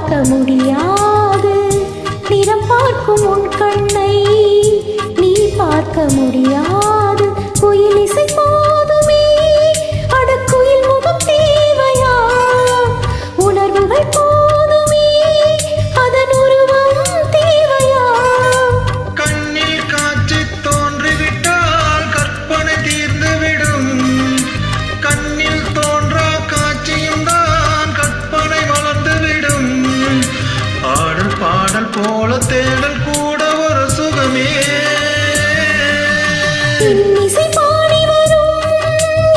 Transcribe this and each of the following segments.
பார்க்க முடியாது. நிறம் பார்க்கும் உன் கண்ணை நீ பார்க்க முடியாது. குயில் இசை போதுமே, அட குயில் முகம் தேவையா? உணர்வுகள் போதுமே, அதன் உருவம் தேவையா? கண்ணில் காட்சி தோன்றிவிட்டால் கற்பனை தீர்ந்துவிடும். கண்ணில் தோன்றா காட்சியும் தான் கற்பனை வளர்ந்துவிடும். ஆடல் பாடல் போல தேடல் கூட ஒரு சுகமே. இன்னிசை பாடி வரும்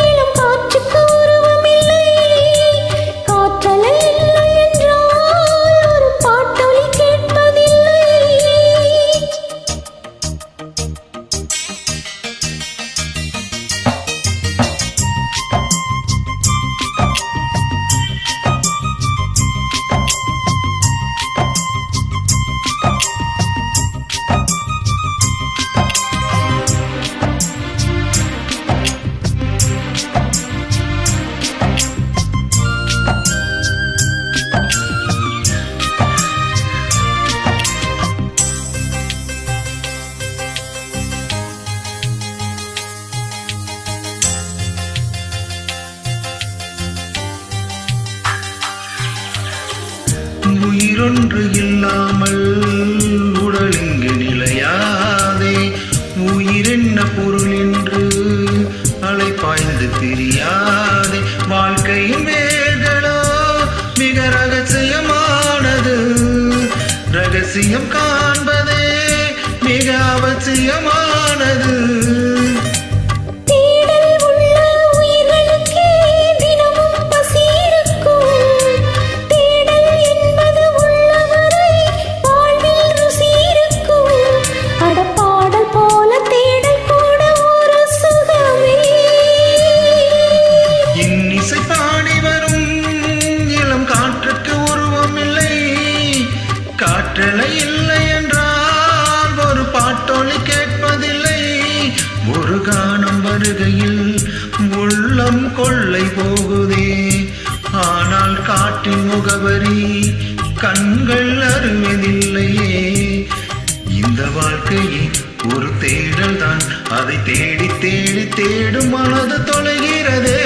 இளம் காற்றுக்கு உருவமில்லை. காற்றலை இல்லை என்றால் ஒரு பாட்டொலி கேட்பதில்லை. உயிரொன்று இல்லாமல் உடல் இங்கு நிலையாதே. உயிரென்ன பொருள் என்று அலைப்பாய்ந்து பிரியாதே. வாழ்க்கையின் வேர்களோ மிக ரகசியமானது. ரகசியம் காண்பதே மிக அவசியமானது. காற்றலை இல்லை என்றால் ஒரு பாட்டொலி கேட்பதில்லை. ஒரு கானம் வருகையில் உள்ளம் கொள்ளை போகுதே. ஆனால் காட்டின் முகவரி கண்கள் அறிவதில்லையே. இந்த வாழ்க்கையே ஒரு தேடல் தான். அதை தேடி தேடி தேடும் மனது தொலைகிறதே.